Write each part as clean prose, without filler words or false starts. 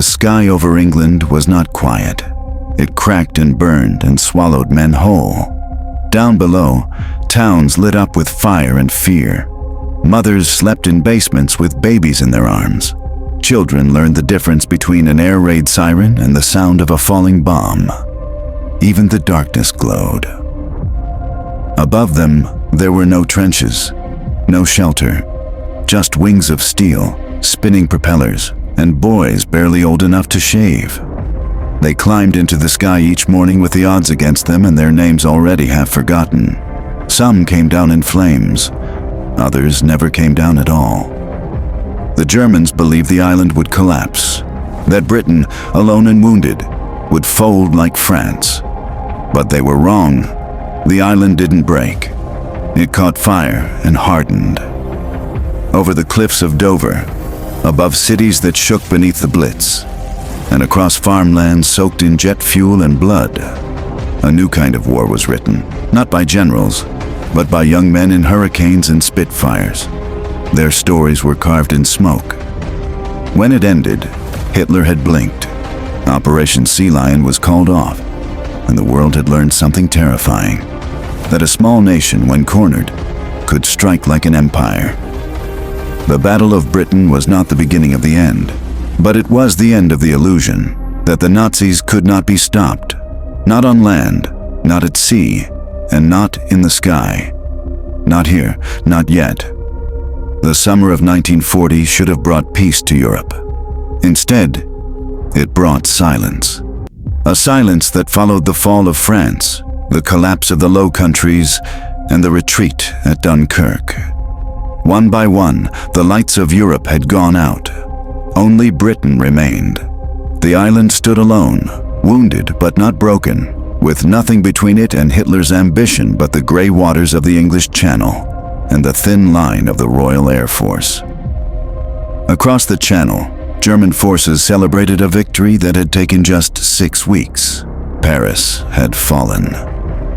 The sky over England was not quiet. It cracked and burned and swallowed men whole. Down below, towns lit up with fire and fear. Mothers slept in basements with babies in their arms. Children learned the difference between an air raid siren and the sound of a falling bomb. Even the darkness glowed. Above them, there were no trenches, no shelter, just wings of steel, spinning propellers, and boys barely old enough to shave. They climbed into the sky each morning with the odds against them and their names already half forgotten. Some came down in flames, others never came down at all. The Germans believed the island would collapse, that Britain, alone and wounded, would fold like France. But they were wrong. The island didn't break. It caught fire and hardened. Over the cliffs of Dover, above cities that shook beneath the Blitz, and across farmlands soaked in jet fuel and blood, a new kind of war was written, not by generals, but by young men in Hurricanes and Spitfires. Their stories were carved in smoke. When it ended, Hitler had blinked. Operation Sea Lion was called off, and the world had learned something terrifying, that a small nation, when cornered, could strike like an empire. The Battle of Britain was not the beginning of the end, but it was the end of the illusion that the Nazis could not be stopped, not on land, not at sea, and not in the sky. Not here, not yet. The summer of 1940 should have brought peace to Europe. Instead, it brought silence. A silence that followed the fall of France, the collapse of the Low Countries, and the retreat at Dunkirk. One by one, the lights of Europe had gone out. Only Britain remained. The island stood alone, wounded but not broken, with nothing between it and Hitler's ambition but the gray waters of the English Channel and the thin line of the Royal Air Force. Across the Channel, German forces celebrated a victory that had taken just 6 weeks. Paris had fallen.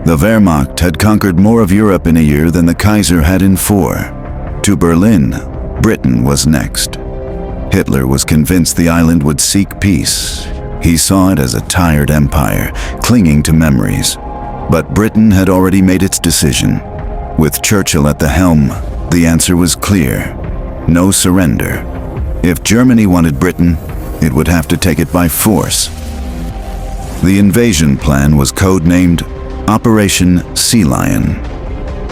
The Wehrmacht had conquered more of Europe in a year than the Kaiser had in 4. To Berlin, Britain was next. Hitler was convinced the island would seek peace. He saw it as a tired empire, clinging to memories. But Britain had already made its decision. With Churchill at the helm, the answer was clear: no surrender. If Germany wanted Britain, it would have to take it by force. The invasion plan was codenamed Operation Sea Lion.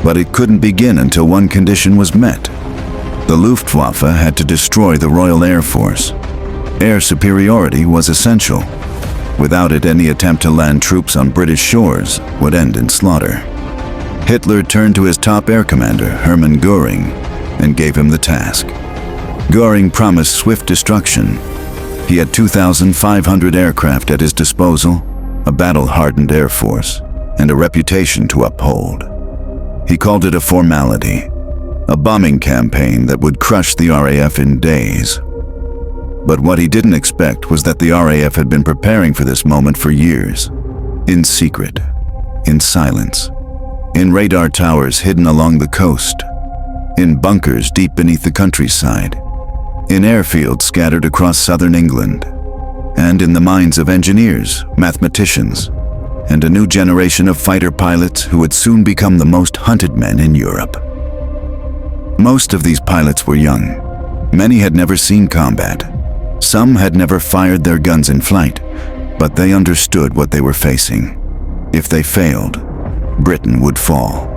But it couldn't begin until one condition was met. The Luftwaffe had to destroy the Royal Air Force. Air superiority was essential. Without it, any attempt to land troops on British shores would end in slaughter. Hitler turned to his top air commander, Hermann Göring, and gave him the task. Göring promised swift destruction. He had 2,500 aircraft at his disposal, a battle-hardened air force, and a reputation to uphold. He called it a formality, a bombing campaign that would crush the RAF in days. But what he didn't expect was that the RAF had been preparing for this moment for years, in secret, in silence, in radar towers hidden along the coast, in bunkers deep beneath the countryside, in airfields scattered across southern England, and in the minds of engineers, mathematicians, and a new generation of fighter pilots who would soon become the most hunted men in Europe. Most of these pilots were young. Many had never seen combat. Some had never fired their guns in flight, but they understood what they were facing. If they failed, Britain would fall.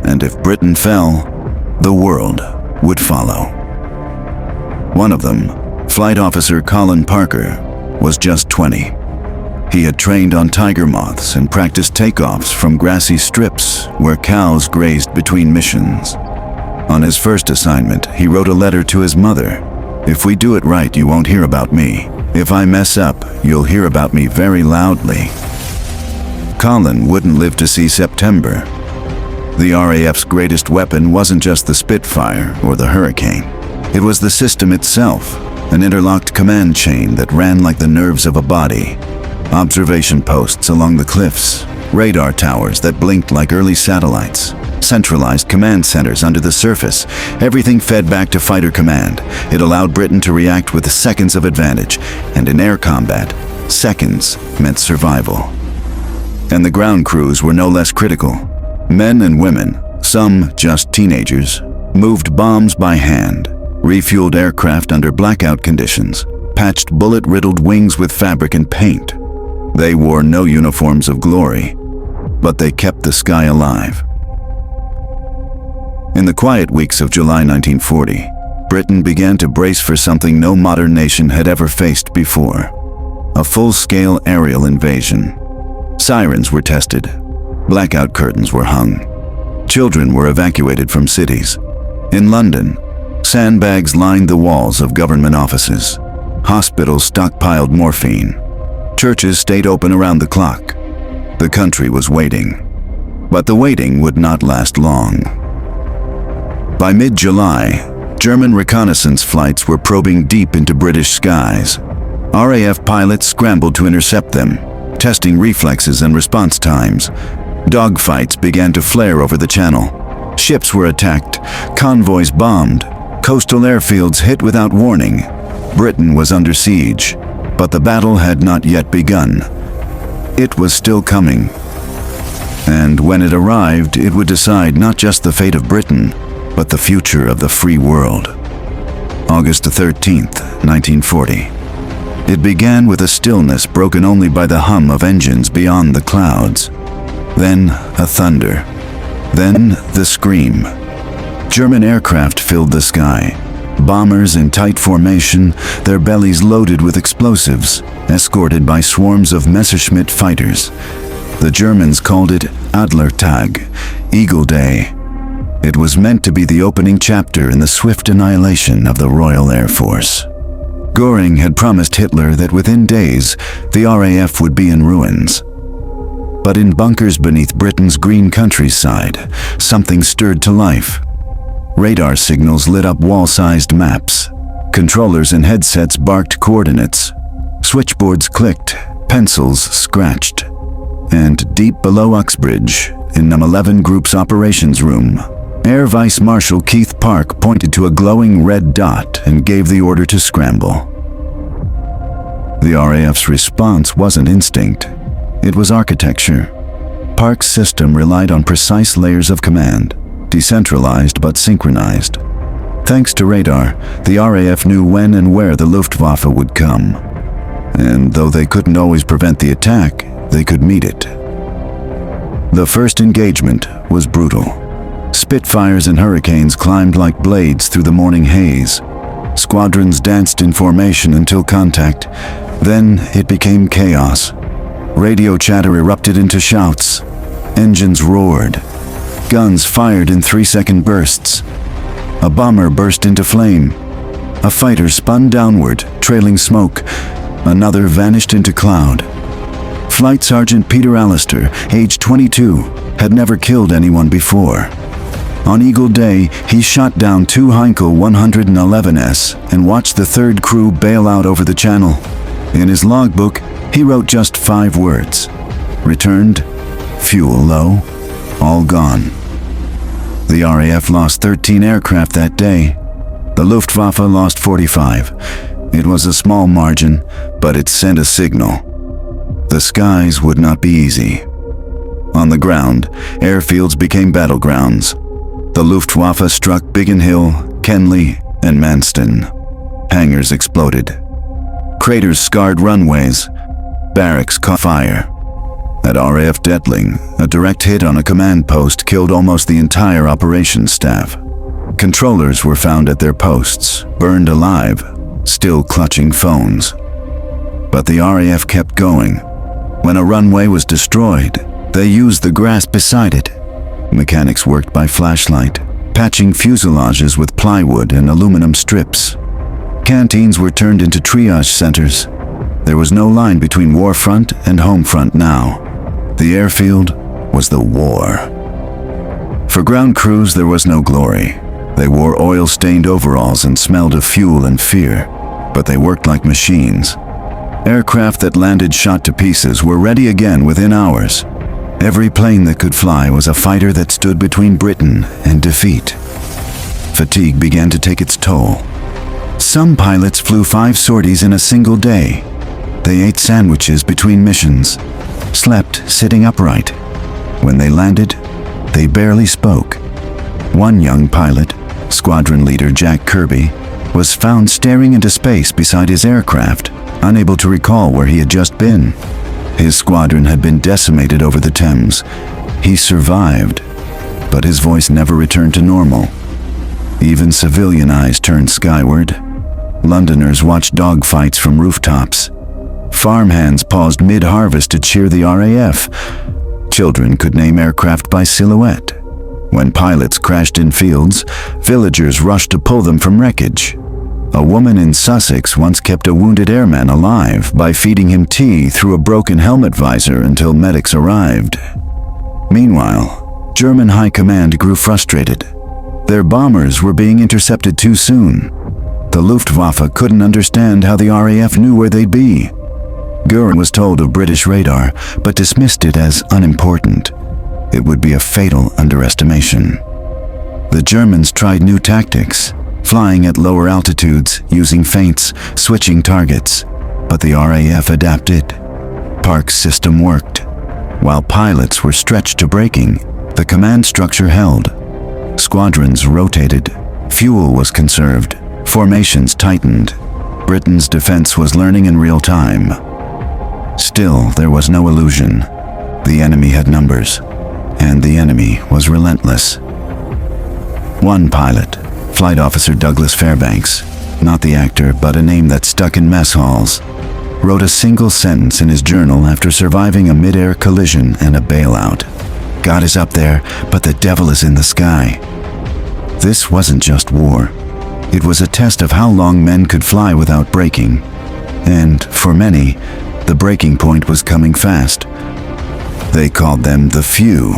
And if Britain fell, the world would follow. One of them, Flight Officer Colin Parker, was just 20. He had trained on tiger moths and practiced takeoffs from grassy strips where cows grazed between missions. On his first assignment, he wrote a letter to his mother. "If we do it right, you won't hear about me. If I mess up, you'll hear about me very loudly." Colin wouldn't live to see September. The RAF's greatest weapon wasn't just the Spitfire or the Hurricane. It was the system itself, an interlocked command chain that ran like the nerves of a body. Observation posts along the cliffs, radar towers that blinked like early satellites, centralized command centers under the surface. Everything fed back to fighter command. It allowed Britain to react with seconds of advantage, and in air combat, seconds meant survival. And the ground crews were no less critical. Men and women, some just teenagers, moved bombs by hand, refueled aircraft under blackout conditions, patched bullet-riddled wings with fabric and paint. They wore no uniforms of glory, but they kept the sky alive. In the quiet weeks of July 1940, Britain began to brace for something no modern nation had ever faced before: a full-scale aerial invasion. Sirens were tested. Blackout curtains were hung. Children were evacuated from cities. In London, sandbags lined the walls of government offices. Hospitals stockpiled morphine. Churches stayed open around the clock. The country was waiting. But the waiting would not last long. By mid-July, German reconnaissance flights were probing deep into British skies. RAF pilots scrambled to intercept them, testing reflexes and response times. Dogfights began to flare over the channel. Ships were attacked, convoys bombed, coastal airfields hit without warning. Britain was under siege, but the battle had not yet begun. It was still coming. And when it arrived, it would decide not just the fate of Britain, but the future of the free world. August 13th, 1940. It began with a stillness broken only by the hum of engines beyond the clouds. Then a thunder. Then the scream. German aircraft filled the sky. Bombers in tight formation, their bellies loaded with explosives, escorted by swarms of Messerschmitt fighters. The Germans called it Adlertag, Eagle Day. It was meant to be the opening chapter in the swift annihilation of the Royal Air Force. Göring had promised Hitler that within days, the RAF would be in ruins. But in bunkers beneath Britain's green countryside, something stirred to life. Radar signals lit up wall-sized maps. Controllers and headsets barked coordinates. Switchboards clicked, pencils scratched. And deep below Uxbridge, in No. 11 Group's operations room, Air Vice Marshal Keith Park pointed to a glowing red dot and gave the order to scramble. The RAF's response wasn't instinct. It was architecture. Park's system relied on precise layers of command, decentralized but synchronized. Thanks to radar, the RAF knew when and where the Luftwaffe would come. And though they couldn't always prevent the attack, they could meet it. The first engagement was brutal. Spitfires and Hurricanes climbed like blades through the morning haze. Squadrons danced in formation until contact. Then it became chaos. Radio chatter erupted into shouts. Engines roared. Guns fired in 3-second bursts. A bomber burst into flame. A fighter spun downward, trailing smoke. Another vanished into cloud. Flight Sergeant Peter Allister, age 22, had never killed anyone before. On Eagle Day, he shot down 2 Heinkel 111s and watched the third crew bail out over the channel. In his logbook, he wrote just 5 words. Returned, fuel low, all gone. The RAF lost 13 aircraft that day. The Luftwaffe lost 45. It was a small margin, but it sent a signal. The skies would not be easy. On the ground, airfields became battlegrounds. The Luftwaffe struck Biggin Hill, Kenley, and Manston. Hangars exploded. Craters scarred runways. Barracks caught fire. At RAF Detling, a direct hit on a command post killed almost the entire operations staff. Controllers were found at their posts, burned alive, still clutching phones. But the RAF kept going. When a runway was destroyed, they used the grass beside it. Mechanics worked by flashlight, patching fuselages with plywood and aluminum strips. Canteens were turned into triage centers. There was no line between war front and home front now. The airfield was the war. For ground crews, there was no glory. They wore oil-stained overalls and smelled of fuel and fear, but they worked like machines. Aircraft that landed shot to pieces were ready again within hours. Every plane that could fly was a fighter that stood between Britain and defeat. Fatigue began to take its toll. Some pilots flew 5 sorties in a single day. They ate sandwiches between missions, slept sitting upright. When they landed, they barely spoke. One young pilot, squadron leader Jack Kirby, was found staring into space beside his aircraft, unable to recall where he had just been. His squadron had been decimated over the Thames. He survived, but his voice never returned to normal. Even civilian eyes turned skyward. Londoners watched dogfights from rooftops. Farmhands paused mid-harvest to cheer the RAF. Children could name aircraft by silhouette. When pilots crashed in fields, villagers rushed to pull them from wreckage. A woman in Sussex once kept a wounded airman alive by feeding him tea through a broken helmet visor until medics arrived. Meanwhile, German high command grew frustrated. Their bombers were being intercepted too soon. The Luftwaffe couldn't understand how the RAF knew where they'd be. Göring was told of British radar, but dismissed it as unimportant. It would be a fatal underestimation. The Germans tried new tactics, flying at lower altitudes, using feints, switching targets. But the RAF adapted. Park's system worked. While pilots were stretched to breaking, the command structure held. Squadrons rotated. Fuel was conserved. Formations tightened. Britain's defense was learning in real time. Still, there was no illusion. The enemy had numbers, and the enemy was relentless. One pilot, Flight Officer Douglas Fairbanks, not the actor, but a name that stuck in mess halls, wrote a single sentence in his journal after surviving a mid-air collision and a bailout. God is up there, but the devil is in the sky. This wasn't just war. It was a test of how long men could fly without breaking. And, for many, the breaking point was coming fast. They called them the few,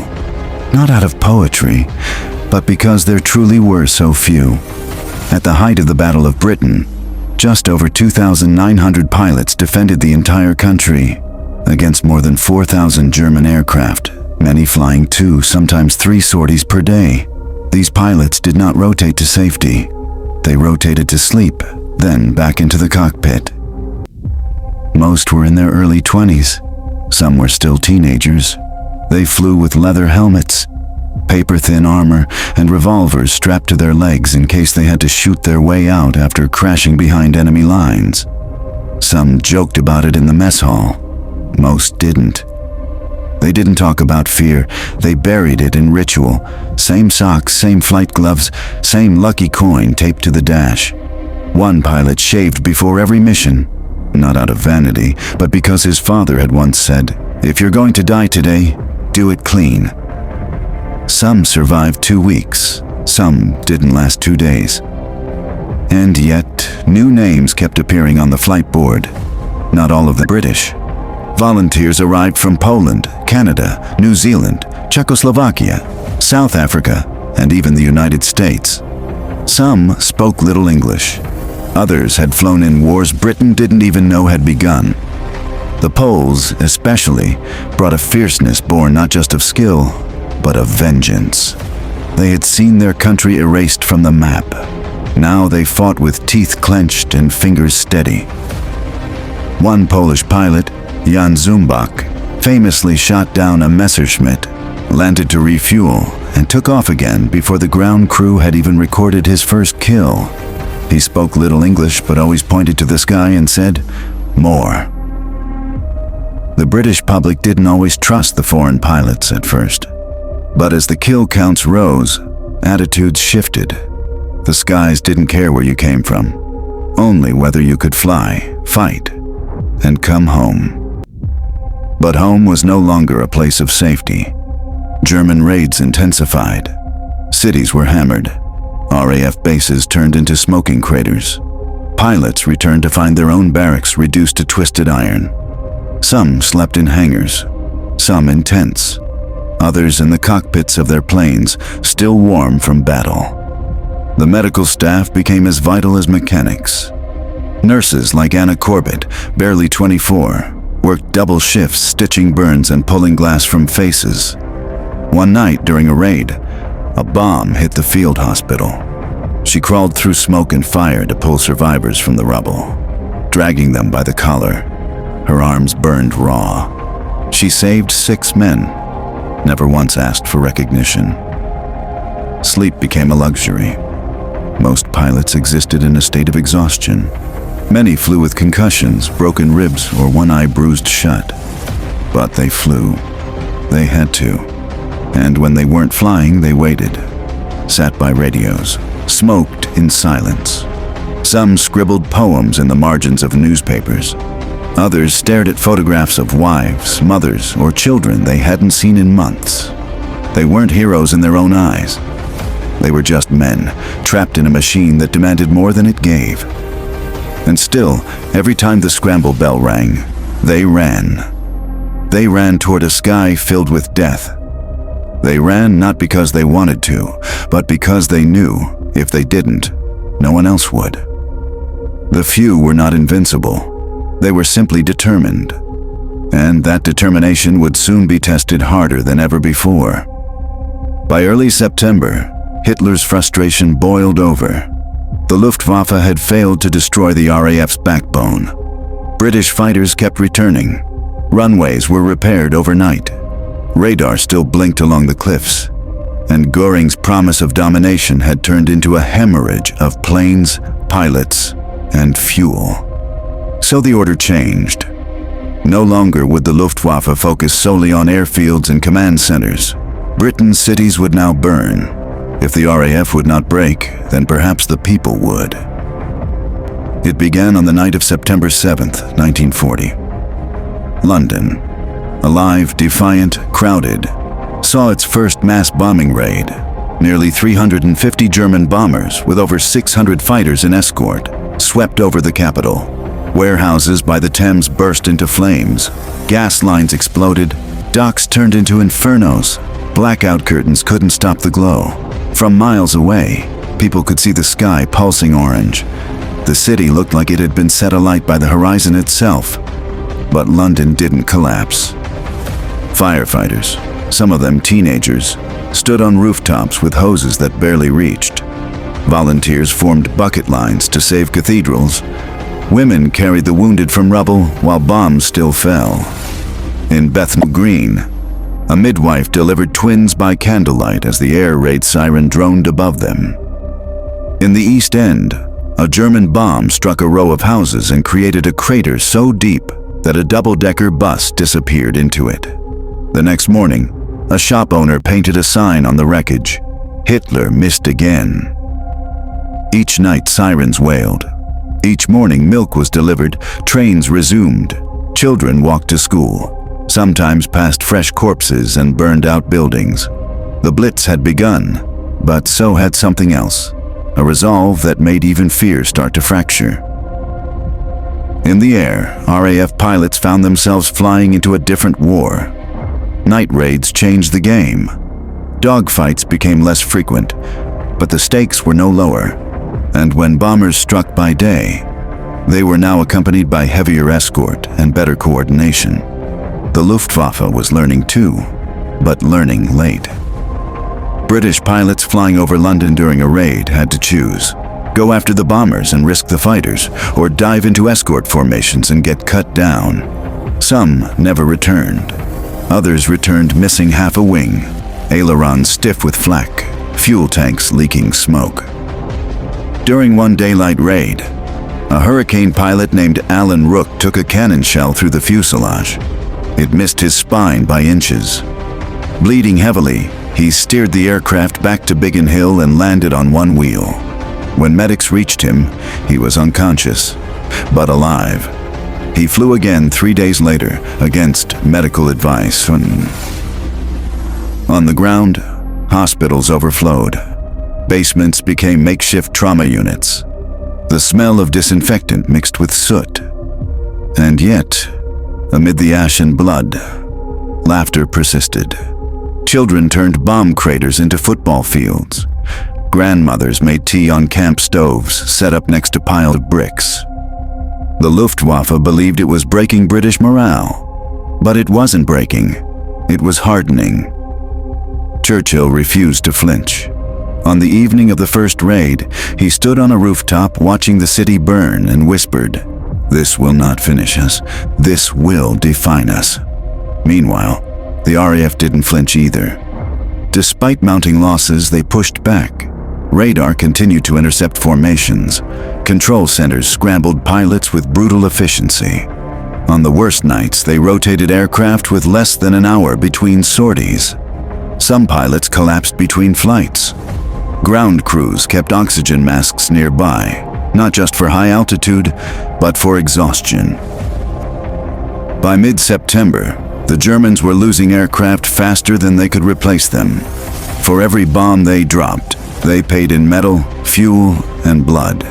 not out of poetry, but because there truly were so few. At the height of the Battle of Britain, just over 2,900 pilots defended the entire country against more than 4,000 German aircraft, many flying 2, sometimes 3 sorties per day. These pilots did not rotate to safety. They rotated to sleep, then back into the cockpit. Most were in their early 20s. Some were still teenagers. They flew with leather helmets, paper-thin armor, and revolvers strapped to their legs in case they had to shoot their way out after crashing behind enemy lines. Some joked about it in the mess hall. Most didn't. They didn't talk about fear. They buried it in ritual. Same socks, same flight gloves, same lucky coin taped to the dash. One pilot shaved before every mission, not out of vanity, but because his father had once said, "If you're going to die today, do it clean." Some survived 2 weeks. Some didn't last 2 days. And yet, new names kept appearing on the flight board. Not all of the British. Volunteers arrived from Poland, Canada, New Zealand, Czechoslovakia, South Africa, and even the United States. Some spoke little English. Others had flown in wars Britain didn't even know had begun. The Poles, especially, brought a fierceness born not just of skill, but of vengeance. They had seen their country erased from the map. Now they fought with teeth clenched and fingers steady. One Polish pilot, Jan Zumbach, famously shot down a Messerschmitt, landed to refuel, and took off again before the ground crew had even recorded his first kill. He spoke little English but always pointed to the sky and said, "More." The British public didn't always trust the foreign pilots at first. But as the kill counts rose, attitudes shifted. The skies didn't care where you came from, only whether you could fly, fight, and come home. But home was no longer a place of safety. German raids intensified. Cities were hammered. RAF bases turned into smoking craters. Pilots returned to find their own barracks reduced to twisted iron. Some slept in hangars, some in tents, others in the cockpits of their planes, still warm from battle. The medical staff became as vital as mechanics. Nurses like Anna Corbett, barely 24, worked double shifts stitching burns and pulling glass from faces. One night during a raid, a bomb hit the field hospital. She crawled through smoke and fire to pull survivors from the rubble, dragging them by the collar. Her arms burned raw. She saved 6 men, never once asked for recognition. Sleep became a luxury. Most pilots existed in a state of exhaustion. Many flew with concussions, broken ribs, or one eye bruised shut. But they flew. They had to. And when they weren't flying, they waited, sat by radios, smoked in silence. Some scribbled poems in the margins of newspapers. Others stared at photographs of wives, mothers, or children they hadn't seen in months. They weren't heroes in their own eyes. They were just men, trapped in a machine that demanded more than it gave. And still, every time the scramble bell rang, they ran. They ran toward a sky filled with death. They ran not because they wanted to, but because they knew, if they didn't, no one else would. The few were not invincible. They were simply determined. And that determination would soon be tested harder than ever before. By early September, Hitler's frustration boiled over. The Luftwaffe had failed to destroy the RAF's backbone. British fighters kept returning. Runways were repaired overnight. Radar still blinked along the cliffs. And Göring's promise of domination had turned into a hemorrhage of planes, pilots, and fuel. So the order changed. No longer would the Luftwaffe focus solely on airfields and command centers. Britain's cities would now burn. If the RAF would not break, then perhaps the people would. It began on the night of September 7th, 1940. London, alive, defiant, crowded, saw its first mass bombing raid. Nearly 350 German bombers with over 600 fighters in escort swept over the capital. Warehouses by the Thames burst into flames. Gas lines exploded. Docks turned into infernos. Blackout curtains couldn't stop the glow. From miles away, people could see the sky pulsing orange. The city looked like it had been set alight by the horizon itself. But London didn't collapse. Firefighters, some of them teenagers, stood on rooftops with hoses that barely reached. Volunteers formed bucket lines to save cathedrals. Women carried the wounded from rubble while bombs still fell. In Bethnal Green, a midwife delivered twins by candlelight as the air raid siren droned above them. In the East End, a German bomb struck a row of houses and created a crater so deep that a double-decker bus disappeared into it. The next morning, a shop owner painted a sign on the wreckage, "Hitler missed again." Each night sirens wailed. Each morning milk was delivered, trains resumed, children walked to school. Sometimes past fresh corpses and burned-out buildings. The Blitz had begun, but so had something else, a resolve that made even fear start to fracture. In the air, RAF pilots found themselves flying into a different war. Night raids changed the game. Dogfights became less frequent, but the stakes were no lower. And when bombers struck by day, they were now accompanied by heavier escort and better coordination. The Luftwaffe was learning too, but learning late. British pilots flying over London during a raid had to choose: go after the bombers and risk the fighters, or dive into escort formations and get cut down. Some never returned. Others returned missing half a wing, ailerons stiff with flak, fuel tanks leaking smoke. During one daylight raid, a Hurricane pilot named Alan Rook took a cannon shell through the fuselage. It missed his spine by inches. Bleeding heavily, he steered the aircraft back to Biggin Hill and landed on one wheel. When medics reached him, he was unconscious, but alive. He flew again 3 days later, against medical advice. On the ground, hospitals overflowed. Basements became makeshift trauma units. The smell of disinfectant mixed with soot. And yet, amid the ash and blood, laughter persisted. Children turned bomb craters into football fields. Grandmothers made tea on camp stoves set up next to piled bricks. The Luftwaffe believed it was breaking British morale, but it wasn't breaking, it was hardening. Churchill refused to flinch. On the evening of the first raid, he stood on a rooftop watching the city burn and whispered, "This will not finish us. This will define us." Meanwhile, the RAF didn't flinch either. Despite mounting losses, they pushed back. Radar continued to intercept formations. Control centers scrambled pilots with brutal efficiency. On the worst nights, they rotated aircraft with less than an hour between sorties. Some pilots collapsed between flights. Ground crews kept oxygen masks nearby, not just for high altitude, but for exhaustion. By mid-September, the Germans were losing aircraft faster than they could replace them. For every bomb they dropped, they paid in metal, fuel, and blood.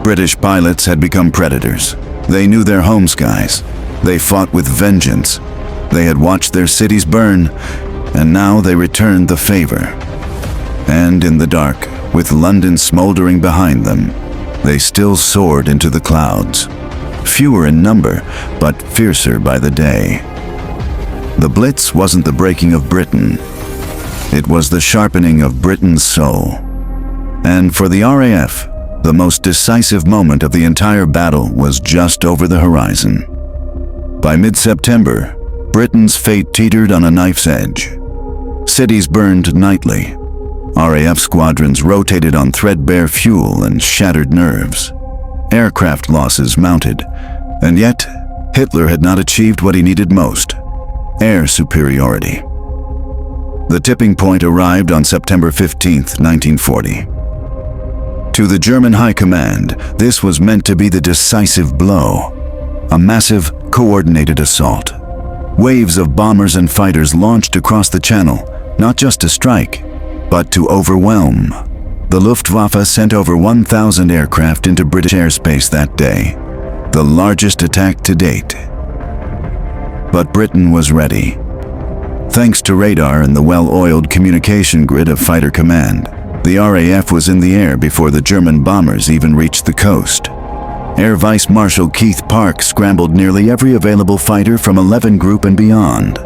British pilots had become predators. They knew their home skies. They fought with vengeance. They had watched their cities burn, and now they returned the favor. And in the dark, with London smoldering behind them, they still soared into the clouds. Fewer in number, but fiercer by the day. The Blitz wasn't the breaking of Britain. It was the sharpening of Britain's soul. And for the RAF, the most decisive moment of the entire battle was just over the horizon. By mid-September, Britain's fate teetered on a knife's edge. Cities burned nightly. RAF squadrons rotated on threadbare fuel and shattered nerves. Aircraft losses mounted, and yet Hitler had not achieved what he needed most: air superiority. The tipping point arrived on September 15, 1940. To the German High Command, this was meant to be the decisive blow. A massive, coordinated assault. Waves of bombers and fighters launched across the Channel, not just to strike, but to overwhelm. The Luftwaffe sent over 1,000 aircraft into British airspace that day, the largest attack to date. But Britain was ready. Thanks to radar and the well-oiled communication grid of Fighter Command, the RAF was in the air before the German bombers even reached the coast. Air Vice Marshal Keith Park scrambled nearly every available fighter from 11 Group and beyond.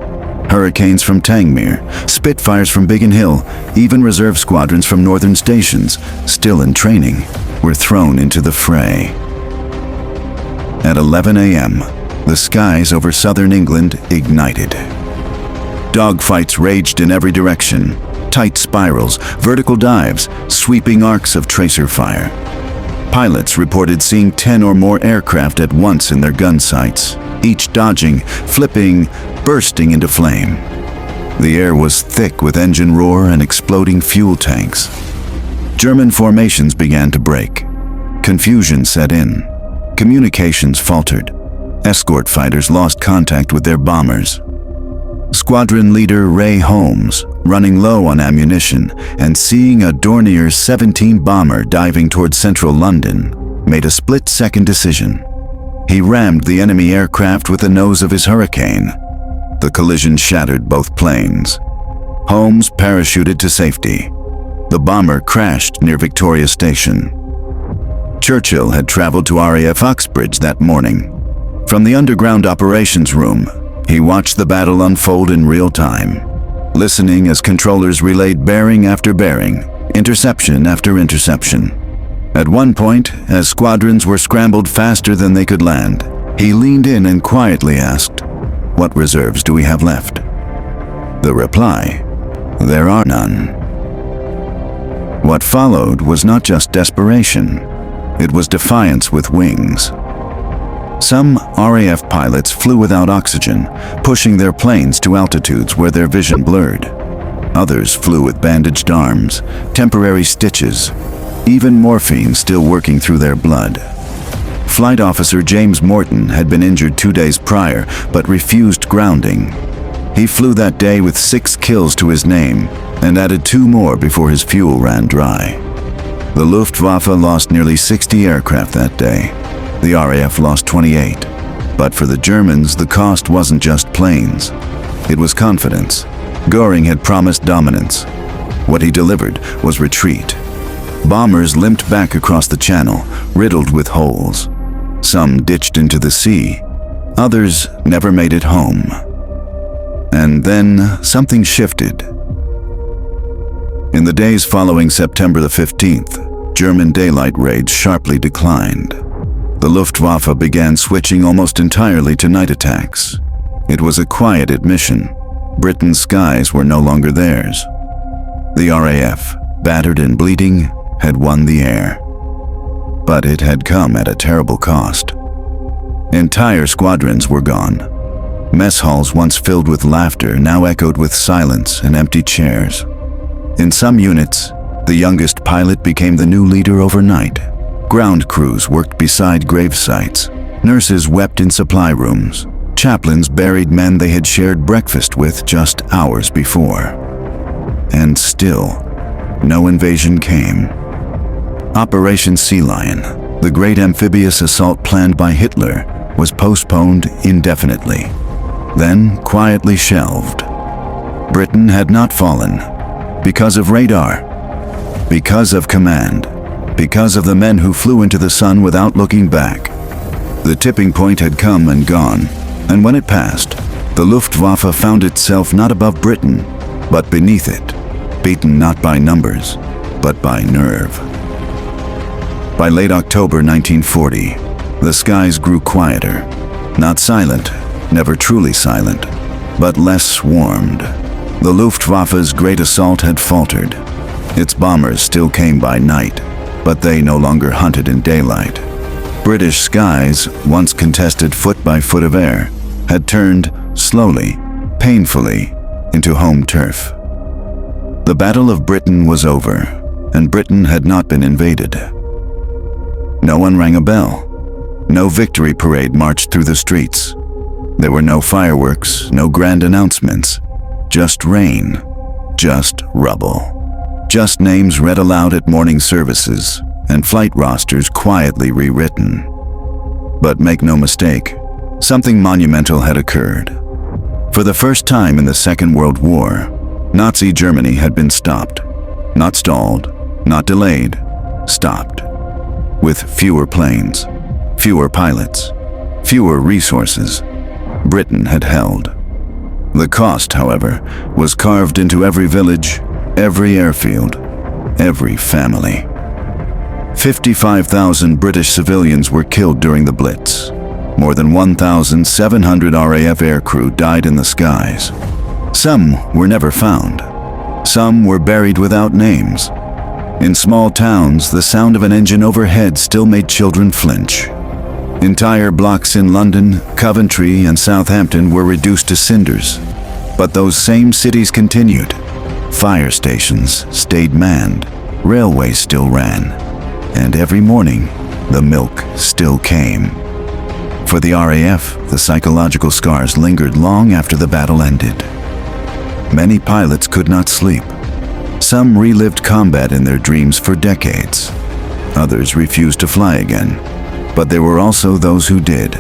Hurricanes from Tangmere, Spitfires from Biggin Hill, even reserve squadrons from northern stations, still in training, were thrown into the fray. At 11 a.m., the skies over southern England ignited. Dogfights raged in every direction, tight spirals, vertical dives, sweeping arcs of tracer fire. Pilots reported seeing 10 or more aircraft at once in their gun sights, each dodging, flipping, bursting into flame. The air was thick with engine roar and exploding fuel tanks. German formations began to break. Confusion set in. Communications faltered. Escort fighters lost contact with their bombers. Squadron leader Ray Holmes, running low on ammunition and seeing a Dornier 17 bomber diving toward central London, made a split-second decision. He rammed the enemy aircraft with the nose of his Hurricane. The collision shattered both planes. Holmes parachuted to safety. The bomber crashed near Victoria Station. Churchill had traveled to RAF Uxbridge that morning. From the underground operations room, he watched the battle unfold in real time, listening as controllers relayed bearing after bearing, interception after interception. At one point, as squadrons were scrambled faster than they could land, he leaned in and quietly asked, "What reserves do we have left?" The reply, "There are none." What followed was not just desperation, it was defiance with wings. Some RAF pilots flew without oxygen, pushing their planes to altitudes where their vision blurred. Others flew with bandaged arms, temporary stitches, even morphine still working through their blood. Flight Officer James Morton had been injured 2 days prior, but refused grounding. He flew that day with 6 kills to his name, and added 2 more before his fuel ran dry. The Luftwaffe lost nearly 60 aircraft that day. The RAF lost 28. But for the Germans, the cost wasn't just planes. It was confidence. Göring had promised dominance. What he delivered was retreat. Bombers limped back across the Channel, riddled with holes. Some ditched into the sea. Others never made it home. And then something shifted. In the days following September the 15th, German daylight raids sharply declined. The Luftwaffe began switching almost entirely to night attacks. It was a quiet admission. Britain's skies were no longer theirs. The RAF, battered and bleeding, had won the air. But it had come at a terrible cost. Entire squadrons were gone. Mess halls once filled with laughter now echoed with silence and empty chairs. In some units, the youngest pilot became the new leader overnight. Ground crews worked beside grave sites. Nurses wept in supply rooms. Chaplains buried men they had shared breakfast with just hours before. And still, no invasion came. Operation Sea Lion, the great amphibious assault planned by Hitler, was postponed indefinitely, then quietly shelved. Britain had not fallen, because of radar, because of command, because of the men who flew into the sun without looking back. The tipping point had come and gone, and when it passed, the Luftwaffe found itself not above Britain, but beneath it, beaten not by numbers, but by nerve. By late October 1940, the skies grew quieter, not silent, never truly silent, but less swarmed. The Luftwaffe's great assault had faltered. Its bombers still came by night, but they no longer hunted in daylight. British skies, once contested foot by foot of air, had turned slowly, painfully, into home turf. The Battle of Britain was over, and Britain had not been invaded. No one rang a bell. No victory parade marched through the streets. There were no fireworks, no grand announcements. Just rain, just rubble. Just names read aloud at morning services, and flight rosters quietly rewritten. But make no mistake, something monumental had occurred. For the first time in the Second World War, Nazi Germany had been stopped. Not stalled, not delayed, stopped. With fewer planes, fewer pilots, fewer resources, Britain had held. The cost, however, was carved into every village, every airfield, every family. 55,000 British civilians were killed during the Blitz. More than 1,700 RAF aircrew died in the skies. Some were never found. Some were buried without names. In small towns, the sound of an engine overhead still made children flinch. Entire blocks in London, Coventry, and Southampton were reduced to cinders. But those same cities continued. Fire stations stayed manned. Railways still ran. And every morning, the milk still came. For the RAF, the psychological scars lingered long after the battle ended. Many pilots could not sleep. Some relived combat in their dreams for decades. Others refused to fly again. But there were also those who did,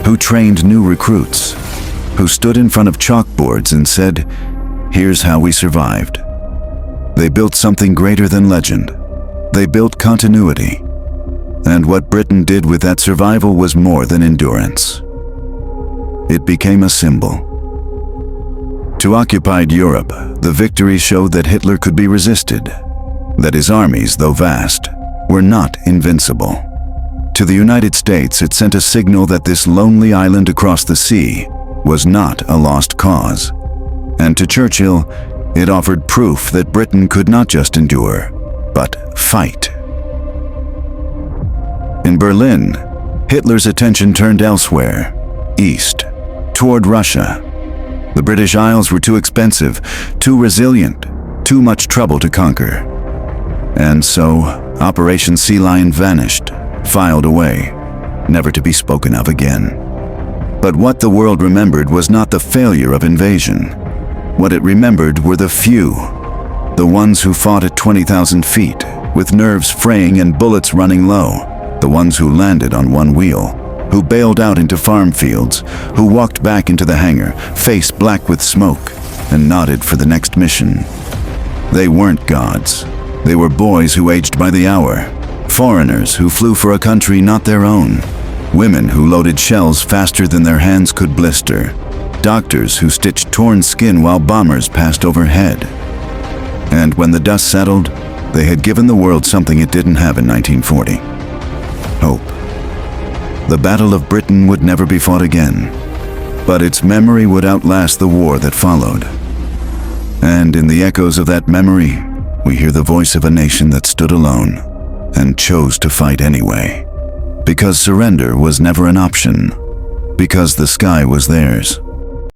who trained new recruits, who stood in front of chalkboards and said, "Here's how we survived." They built something greater than legend. They built continuity. And what Britain did with that survival was more than endurance. It became a symbol. To occupied Europe, the victory showed that Hitler could be resisted, that his armies, though vast, were not invincible. To the United States, it sent a signal that this lonely island across the sea was not a lost cause. And to Churchill, it offered proof that Britain could not just endure, but fight. In Berlin, Hitler's attention turned elsewhere, east, toward Russia. The British Isles were too expensive, too resilient, too much trouble to conquer. And so, Operation Sea Lion vanished, filed away, never to be spoken of again. But what the world remembered was not the failure of invasion. What it remembered were the few, the ones who fought at 20,000 feet, with nerves fraying and bullets running low, the ones who landed on one wheel, who bailed out into farm fields, who walked back into the hangar, face black with smoke, and nodded for the next mission. They weren't gods. They were boys who aged by the hour, foreigners who flew for a country not their own, Women who loaded shells faster than their hands could blister. Doctors who stitched torn skin while bombers passed overhead. And when the dust settled, they had given the world something it didn't have in 1940. Hope. The Battle of Britain would never be fought again, but its memory would outlast the war that followed. And in the echoes of that memory, we hear the voice of a nation that stood alone and chose to fight anyway. Because surrender was never an option. Because the sky was theirs.